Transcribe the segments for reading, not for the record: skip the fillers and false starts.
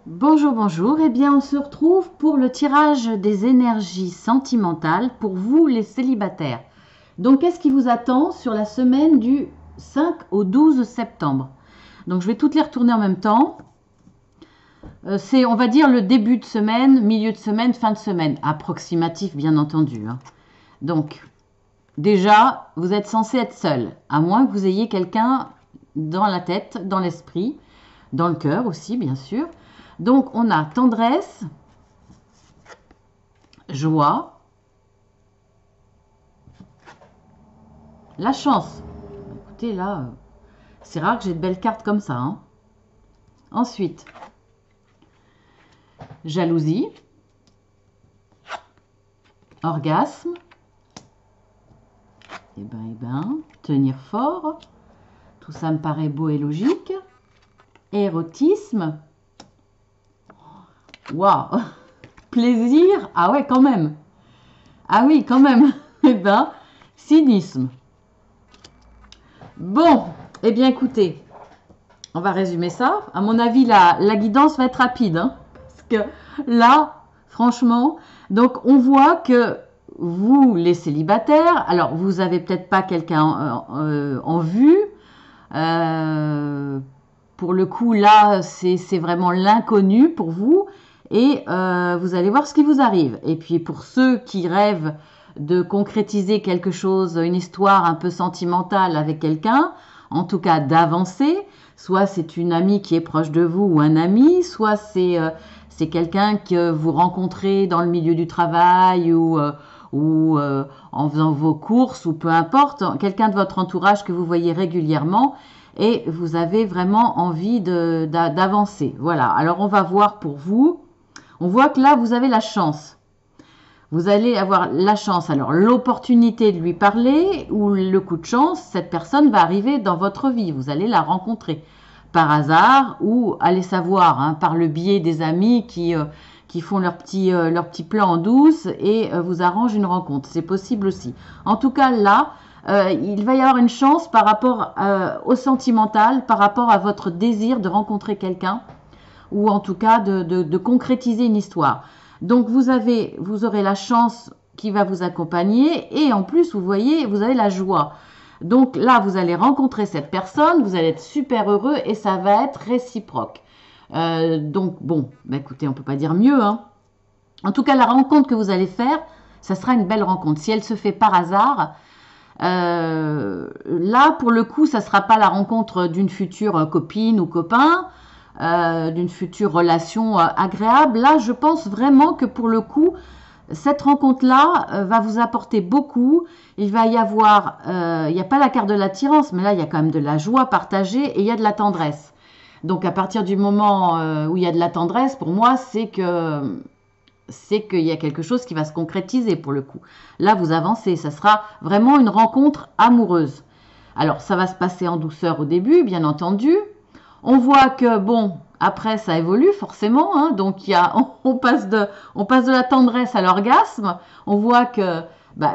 Bonjour, bonjour. Eh bien, on se retrouve pour le tirage des énergies sentimentales pour vous, les célibataires. Donc, qu'est-ce qui vous attend sur la semaine du 5 au 12 septembre? Donc, je vais toutes les retourner en même temps. C'est, on va dire, le début de semaine, milieu de semaine, fin de semaine. Approximatif, bien entendu, hein. Donc, déjà, vous êtes censé être seul, à moins que vous ayez quelqu'un dans la tête, dans l'esprit, dans le cœur aussi, bien sûr. Donc, on a tendresse, joie, la chance. Écoutez, là, c'est rare que j'ai de belles cartes comme ça, hein. Ensuite, jalousie, orgasme, tenir fort. Tout ça me paraît beau et logique. Érotisme. Waouh. Plaisir. Ah ouais, quand même. Ah oui, quand même. Eh ben, cynisme. Bon, eh bien écoutez, on va résumer ça. À mon avis, la guidance va être rapide, hein, parce que là, franchement, donc on voit que vous, les célibataires, alors vous avez peut-être pas quelqu'un en vue. Pour le coup, là, c'est vraiment l'inconnu pour vous. Et vous allez voir ce qui vous arrive. Et puis pour ceux qui rêvent de concrétiser quelque chose, une histoire un peu sentimentale avec quelqu'un, en tout cas d'avancer, soit c'est une amie qui est proche de vous ou un ami, soit c'est quelqu'un que vous rencontrez dans le milieu du travail ou en faisant vos courses ou peu importe, quelqu'un de votre entourage que vous voyez régulièrement et vous avez vraiment envie d'avancer. Voilà, alors on va voir pour vous. On voit que là, vous avez la chance. Vous allez avoir la chance, alors l'opportunité de lui parler ou le coup de chance, cette personne va arriver dans votre vie, vous allez la rencontrer par hasard ou allez savoir, hein, par le biais des amis qui font leur petit plan en douce et vous arrangent une rencontre. C'est possible aussi. En tout cas, là, il va y avoir une chance par rapport au sentimental, par rapport à votre désir de rencontrer quelqu'un ou en tout cas de concrétiser une histoire. Donc vous aurez la chance qui va vous accompagner et en plus vous voyez vous avez la joie. Donc là vous allez rencontrer cette personne, vous allez être super heureux et ça va être réciproque. Donc bon, bah écoutez, on peut pas dire mieux, hein. En tout cas la rencontre que vous allez faire, ça sera une belle rencontre. Si elle se fait par hasard, là pour le coup ça sera pas la rencontre d'une future copine ou copain. D'une future relation agréable. Là, je pense vraiment que pour le coup, cette rencontre-là va vous apporter beaucoup. Il va y avoir, il n'y a pas la carte de l'attirance, mais là, il y a quand même de la joie partagée et il y a de la tendresse. Donc, à partir du moment où il y a de la tendresse, pour moi, c'est qu'il y a quelque chose qui va se concrétiser pour le coup. Là, vous avancez. Ça sera vraiment une rencontre amoureuse. Alors, ça va se passer en douceur au début, bien entendu. On voit que, bon, après, ça évolue forcément, hein, donc on passe de la tendresse à l'orgasme. On voit que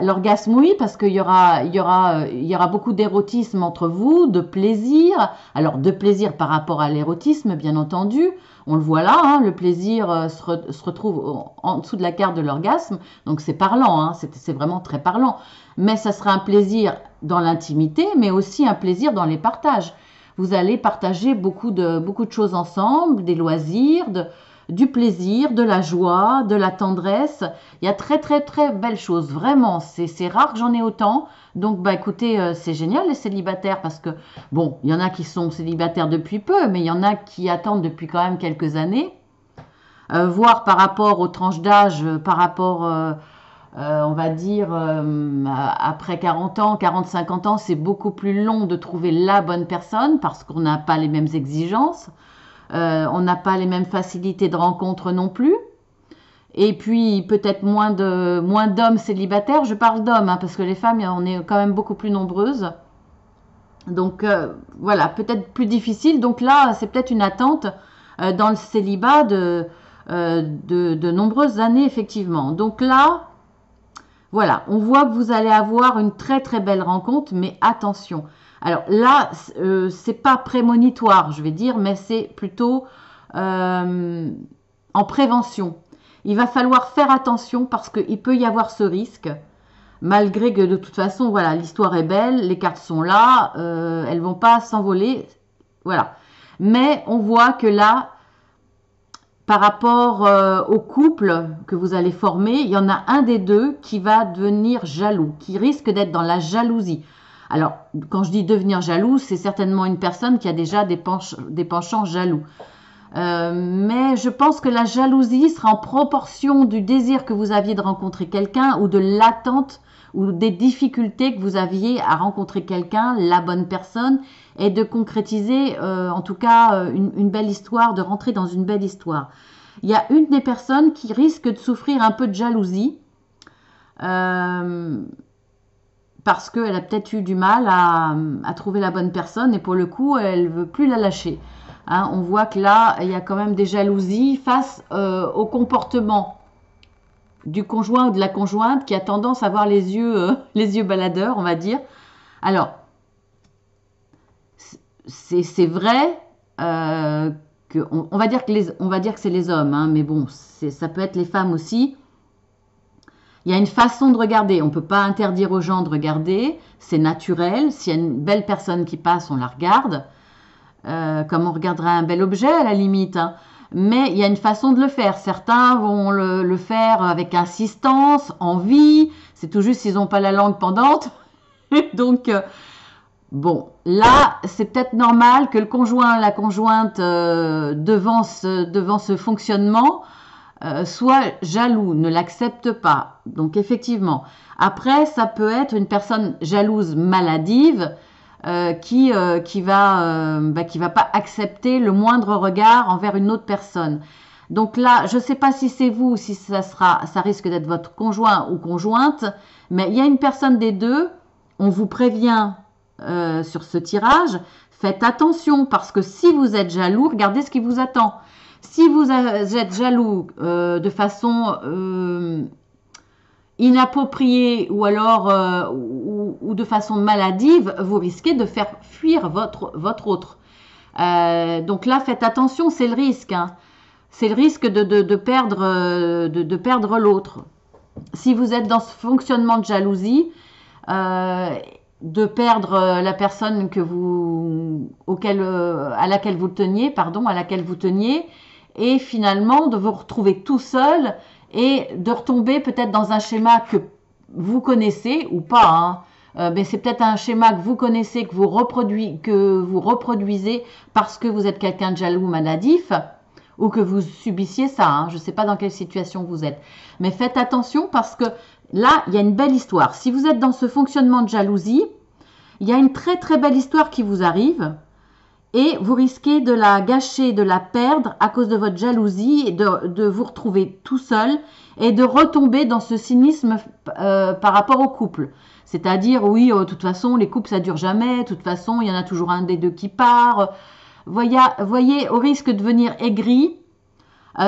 l'orgasme, oui, parce qu'il y aura beaucoup d'érotisme entre vous, de plaisir. Alors, de plaisir par rapport à l'érotisme, bien entendu. On le voit là, hein, le plaisir se retrouve en dessous de la carte de l'orgasme. Donc, c'est parlant, hein, c'est vraiment très parlant. Mais ça sera un plaisir dans l'intimité, mais aussi un plaisir dans les partages. Vous allez partager beaucoup de choses ensemble, des loisirs, du plaisir, de la joie, de la tendresse. Il y a très très très belles choses, vraiment. C'est rare que j'en ai autant. Donc bah écoutez, c'est génial les célibataires parce que bon, il y en a qui sont célibataires depuis peu, mais il y en a qui attendent depuis quand même quelques années. Voir par rapport aux tranches d'âge, par rapport on va dire, après 40 ans, 40, 50 ans, c'est beaucoup plus long de trouver la bonne personne parce qu'on n'a pas les mêmes exigences, on n'a pas les mêmes facilités de rencontre non plus. Et puis peut-être moins d'hommes célibataires, je parle d'hommes, hein, parce que les femmes, on est quand même beaucoup plus nombreuses. Donc voilà, peut-être plus difficile. Donc là, c'est peut-être une attente dans le célibat de nombreuses années, effectivement. Donc là, voilà, on voit que vous allez avoir une très très belle rencontre, mais attention. Alors là, c'est pas prémonitoire, je vais dire, mais c'est plutôt en prévention. Il va falloir faire attention parce qu'il peut y avoir ce risque, malgré que de toute façon, voilà, l'histoire est belle, les cartes sont là, elles vont pas s'envoler, voilà. Mais on voit que là, par rapport au couple que vous allez former, il y en a un des deux qui va devenir jaloux, qui risque d'être dans la jalousie. Alors, quand je dis devenir jaloux, c'est certainement une personne qui a déjà des penchants jaloux. Mais je pense que la jalousie sera en proportion du désir que vous aviez de rencontrer quelqu'un ou de l'attente ou des difficultés que vous aviez à rencontrer quelqu'un, la bonne personne, et de concrétiser en tout cas une belle histoire, de rentrer dans une belle histoire. Il y a une des personnes qui risque de souffrir un peu de jalousie parce qu'elle a peut-être eu du mal à trouver la bonne personne et pour le coup, elle ne veut plus la lâcher. Hein, on voit que là, il y a quand même des jalousies face au comportement du conjoint ou de la conjointe qui a tendance à avoir les yeux baladeurs, on va dire. Alors, c'est vrai que on va dire que c'est les hommes, hein, mais bon, ça peut être les femmes aussi. Il y a une façon de regarder. On ne peut pas interdire aux gens de regarder. C'est naturel. S'il y a une belle personne qui passe, on la regarde. Comme on regarderait un bel objet à la limite. Hein. Mais il y a une façon de le faire. Certains vont le faire avec insistance, envie. C'est tout juste s'ils n'ont pas la langue pendante. Donc, bon, là, c'est peut-être normal que le conjoint, la conjointe, devant ce fonctionnement, soit jaloux, ne l'accepte pas. Donc, effectivement. Après, ça peut être une personne jalouse maladive qui va pas accepter le moindre regard envers une autre personne. Donc là, je ne sais pas si c'est vous ou si ça risque d'être votre conjoint ou conjointe, mais il y a une personne des deux, on vous prévient sur ce tirage, faites attention parce que si vous êtes jaloux, regardez ce qui vous attend. Si vous êtes jaloux de façon inappropriée ou alors ou de façon maladive, vous risquez de faire fuir votre autre. Donc là, faites attention, c'est le risque. Hein. C'est le risque de perdre l'autre. Si vous êtes dans ce fonctionnement de jalousie, de perdre la personne à laquelle vous teniez, et finalement de vous retrouver tout seul et de retomber peut-être dans un schéma que vous connaissez ou pas, hein. Mais c'est peut-être un schéma que vous connaissez, que vous reproduisez parce que vous êtes quelqu'un de jaloux maladif ou que vous subissiez ça. Hein. Je ne sais pas dans quelle situation vous êtes. Mais faites attention parce que là, il y a une belle histoire. Si vous êtes dans ce fonctionnement de jalousie, il y a une très très belle histoire qui vous arrive et vous risquez de la gâcher, de la perdre à cause de votre jalousie et de vous retrouver tout seul et de retomber dans ce cynisme par rapport au couple. C'est-à-dire, oui, de toute façon, les couples, ça dure jamais. De toute façon, il y en a toujours un des deux qui part. Voyez, au risque de devenir aigri,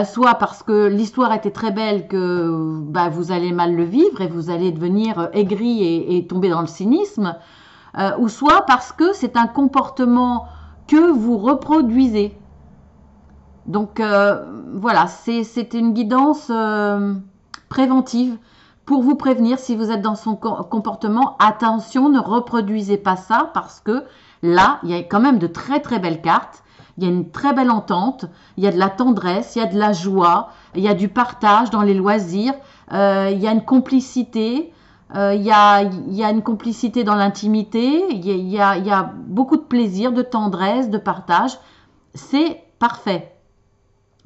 soit parce que l'histoire était très belle que vous allez mal le vivre et vous allez devenir aigri et tomber dans le cynisme, ou soit parce que c'est un comportement que vous reproduisez. Donc voilà, c'est une guidance préventive pour vous prévenir si vous êtes dans son comportement. Attention, ne reproduisez pas ça parce que là, il y a quand même de très très belles cartes. Il y a une très belle entente, il y a de la tendresse, il y a de la joie, il y a du partage dans les loisirs, il y a une complicité, il y a une complicité dans l'intimité, il y a beaucoup de plaisir, de tendresse, de partage. C'est parfait.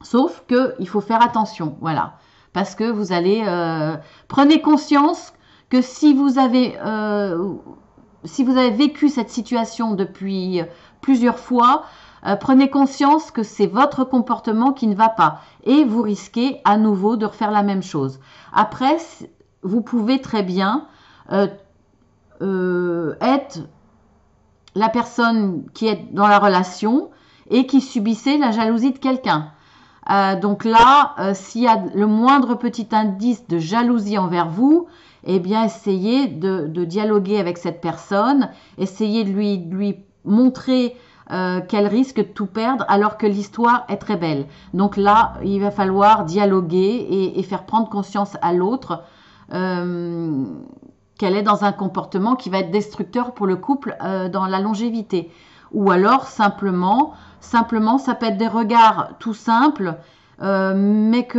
Sauf qu'il faut faire attention, voilà. Parce que vous allez... prenez conscience que si vous avez vécu cette situation depuis plusieurs fois, prenez conscience que c'est votre comportement qui ne va pas. Et vous risquez à nouveau de refaire la même chose. Après, vous pouvez très bien être la personne qui est dans la relation et qui subissait la jalousie de quelqu'un. Donc là, s'il y a le moindre petit indice de jalousie envers vous, eh bien, essayez de dialoguer avec cette personne, essayez de lui montrer qu'elle risque de tout perdre alors que l'histoire est très belle. Donc là, il va falloir dialoguer et faire prendre conscience à l'autre qu'elle est dans un comportement qui va être destructeur pour le couple dans la longévité. Ou alors simplement, ça peut être des regards tout simples, mais que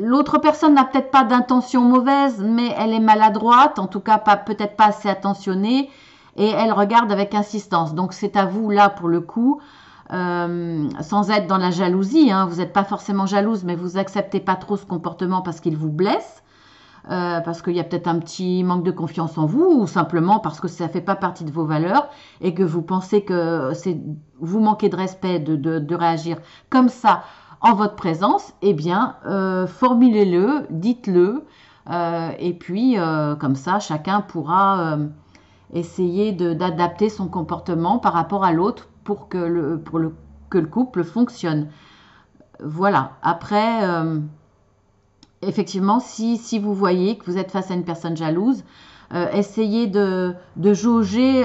l'autre personne n'a peut-être pas d'intention mauvaise, mais elle est maladroite, en tout cas peut-être pas assez attentionnée, et elle regarde avec insistance. Donc c'est à vous là pour le coup, sans être dans la jalousie, hein, vous n'êtes pas forcément jalouse, mais vous acceptez pas trop ce comportement parce qu'il vous blesse, parce qu'il y a peut-être un petit manque de confiance en vous, ou simplement parce que ça ne fait pas partie de vos valeurs, et que vous pensez que vous manquez de respect de réagir comme ça en votre présence. Eh bien, formulez-le, dites-le, et puis comme ça, chacun pourra essayer d'adapter son comportement par rapport à l'autre pour que le couple fonctionne. Voilà. Après, effectivement, si vous voyez que vous êtes face à une personne jalouse, essayez de jauger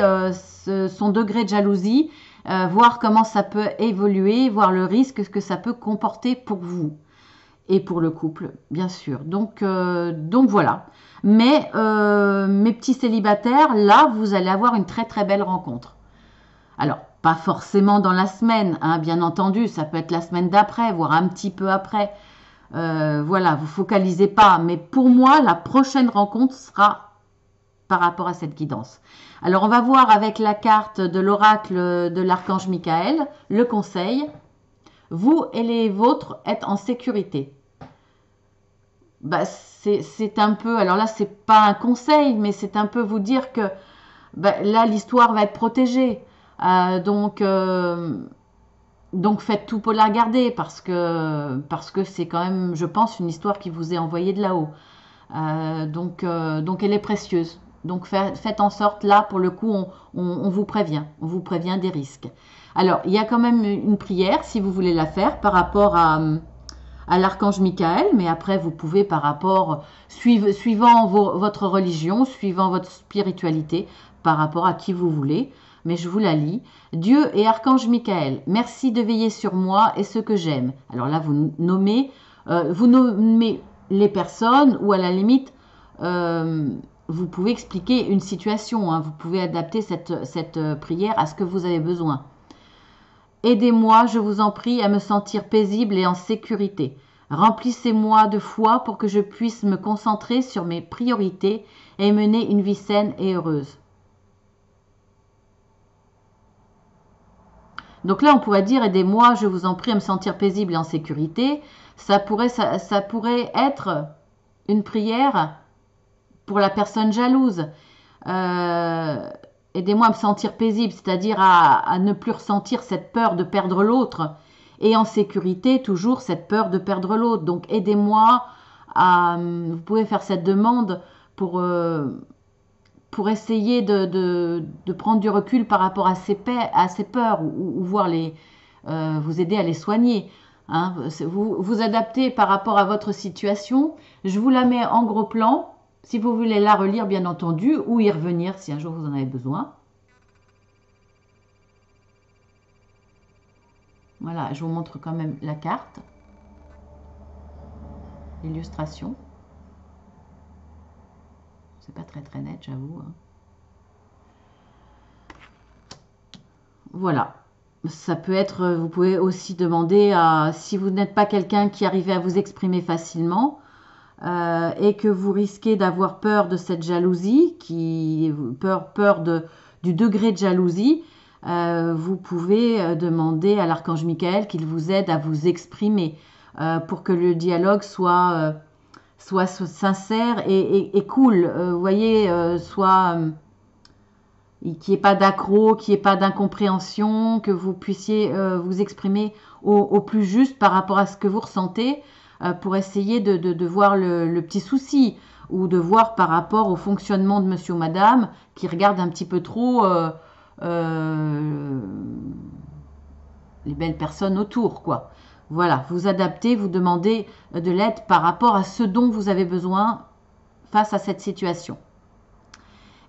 son degré de jalousie, voir comment ça peut évoluer, voir le risque que ça peut comporter pour vous et pour le couple, bien sûr. Donc voilà. Mais mes petits célibataires, là, vous allez avoir une très très belle rencontre. Alors, pas forcément dans la semaine, hein, bien entendu, ça peut être la semaine d'après, voire un petit peu après. Voilà, vous focalisez pas. Mais pour moi, la prochaine rencontre sera par rapport à cette guidance. Alors, on va voir avec la carte de l'oracle de l'archange Michael, le conseil. Vous et les vôtres êtes en sécurité. Bah, c'est un peu, alors là, c'est pas un conseil, mais c'est un peu vous dire que bah, là, l'histoire va être protégée. Donc faites tout pour la garder parce que c'est quand même, je pense, une histoire qui vous est envoyée de là-haut. Donc elle est précieuse. Donc faites en sorte, là, pour le coup, on vous prévient des risques. Alors, il y a quand même une prière, si vous voulez la faire, par rapport à l'archange Michael, mais après, vous pouvez, par rapport, suivant votre religion, suivant votre spiritualité, par rapport à qui vous voulez, mais je vous la lis. Dieu et archange Michael, merci de veiller sur moi et ceux que j'aime. Alors là, vous nommez les personnes, ou à la limite, vous pouvez expliquer une situation, hein. Vous pouvez adapter cette prière à ce que vous avez besoin. Aidez-moi, je vous en prie, à me sentir paisible et en sécurité. Remplissez-moi de foi pour que je puisse me concentrer sur mes priorités et mener une vie saine et heureuse. Donc là, on pourrait dire, aidez-moi, je vous en prie, à me sentir paisible et en sécurité. Ça pourrait être une prière pour la personne jalouse. Aidez-moi à me sentir paisible, c'est-à-dire à ne plus ressentir cette peur de perdre l'autre. Et en sécurité, toujours cette peur de perdre l'autre. Donc aidez-moi vous pouvez faire cette demande pour essayer de prendre du recul par rapport à ces peurs ou voir vous aider à les soigner. Hein. Vous adaptez par rapport à votre situation. Je vous la mets en gros plan. Si vous voulez la relire, bien entendu, ou y revenir si un jour vous en avez besoin. Voilà, je vous montre quand même la carte. L'illustration. C'est pas très très net, j'avoue. Voilà. Ça peut être, vous pouvez aussi demander si vous n'êtes pas quelqu'un qui arrive à vous exprimer facilement, et que vous risquez d'avoir peur de cette jalousie, peur du degré de jalousie, vous pouvez demander à l'archange Michael qu'il vous aide à vous exprimer pour que le dialogue soit sincère et cool. Vous voyez, qu'il n'y ait pas d'accroc, qu'il n'y ait pas d'incompréhension, que vous puissiez vous exprimer au plus juste par rapport à ce que vous ressentez, pour essayer de voir le petit souci, ou de voir par rapport au fonctionnement de monsieur ou madame qui regarde un petit peu trop les belles personnes autour, quoi. Voilà, vous adaptez, vous demandez de l'aide par rapport à ce dont vous avez besoin face à cette situation.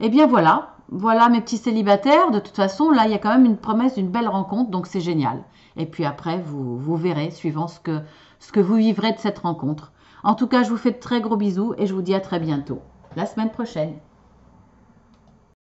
Et bien voilà, voilà mes petits célibataires. De toute façon, là, il y a quand même une promesse d'une belle rencontre, donc c'est génial. Et puis après, vous verrez, suivant ce que vous vivrez de cette rencontre. En tout cas, je vous fais de très gros bisous et je vous dis à très bientôt, la semaine prochaine.